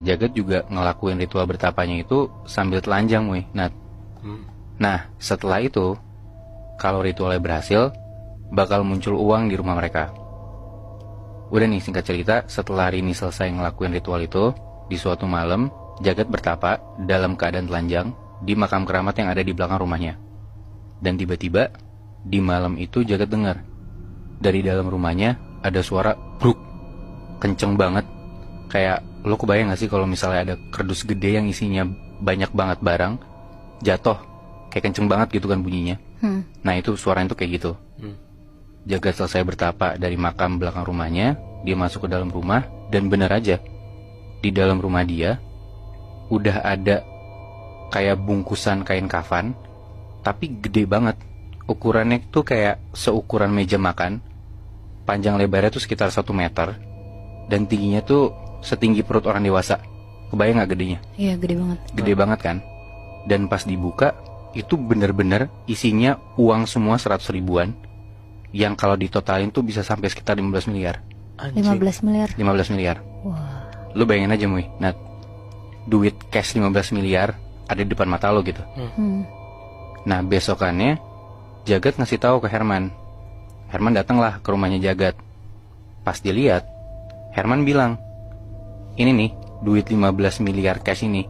Jagat juga ngelakuin ritual bertapanya itu sambil telanjang, weh. Nah, setelah itu, kalau ritualnya berhasil, bakal muncul uang di rumah mereka. Udah nih, singkat cerita, setelah Rini selesai ngelakuin ritual itu, di suatu malam, Jagat bertapa dalam keadaan telanjang di makam keramat yang ada di belakang rumahnya. Dan tiba-tiba, di malam itu Jagat dengar dari dalam rumahnya ada suara bruk, kenceng banget. Kayak lo kebayang gak sih kalau misalnya ada kerdus gede yang isinya banyak banget barang jatuh, kayak kenceng banget gitu kan bunyinya. Nah itu suaranya tuh kayak gitu. Jagat selesai bertapa dari makam belakang rumahnya, dia masuk ke dalam rumah, dan bener aja, di dalam rumah dia udah ada kayak bungkusan kain kafan, tapi gede banget. Ukurannya tuh kayak seukuran meja makan, panjang lebarnya tuh sekitar 1 meter, dan tingginya tuh setinggi perut orang dewasa. Kebayang gak gedenya? Iya, gede banget. Gede banget kan? Dan pas dibuka, itu bener-bener isinya uang semua 100 ribuan, yang kalau ditotalin tuh bisa sampai sekitar 15 miliar. 15 miliar. 15 miliar. Wah. Lu bayangin aja, Mui, Nat, duit cash 15 miliar ada di depan mata lo gitu. Nah, besokannya Jagat ngasih tahu ke Herman. Herman datanglah ke rumahnya Jagat. Pas dilihat, Herman bilang, ini nih, duit 15 miliar cash ini,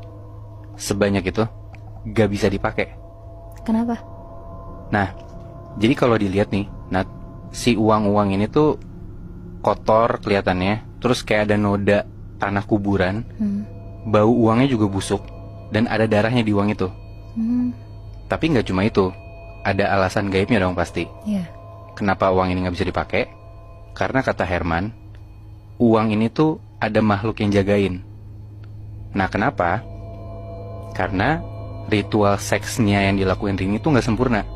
sebanyak itu gak bisa dipakai. Kenapa? Nah, jadi kalau dilihat nih, Nat, si uang-uang ini tuh kotor kelihatannya, terus kayak ada noda tanah kuburan, bau uangnya juga busuk, dan ada darahnya di uang itu. Tapi nggak cuma itu, ada alasan gaibnya dong pasti. Iya. Kenapa uang ini nggak bisa dipakai? Karena kata Herman, uang ini tuh ada makhluk yang jagain. Nah kenapa? Karena ritual seksnya yang dilakuin Rini tuh nggak sempurna.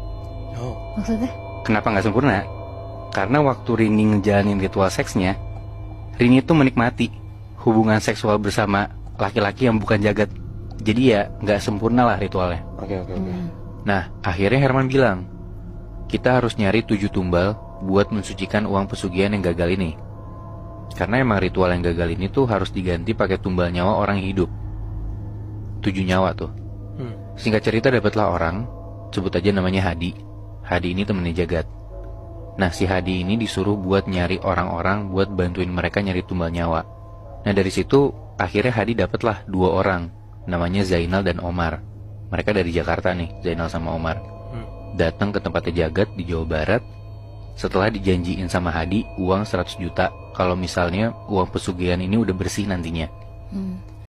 Maksudnya? Kenapa nggak sempurna? Karena waktu Rini ngejalanin ritual seksnya, Rini tuh menikmati hubungan seksual bersama laki-laki yang bukan Jagat. Jadi ya nggak sempurna lah ritualnya. Oke. Nah akhirnya Herman bilang, kita harus nyari 7 tumbal buat mensucikan uang pesugihan yang gagal ini. Karena emang ritual yang gagal ini tuh harus diganti pakai tumbal nyawa orang yang hidup. 7 nyawa tuh. Singkat cerita dapatlah orang, sebut aja namanya Hadi. Hadi ini temennya Jagat. Nah si Hadi ini disuruh buat nyari orang-orang buat bantuin mereka nyari tumbal nyawa. Nah dari situ akhirnya Hadi dapatlah 2 orang, namanya Zainal dan Omar. Mereka dari Jakarta nih, Zainal sama Omar. Datang ke tempatnya Jagat di Jawa Barat. Setelah dijanjiin sama Hadi uang 100 juta kalau misalnya uang pesugihan ini udah bersih nantinya.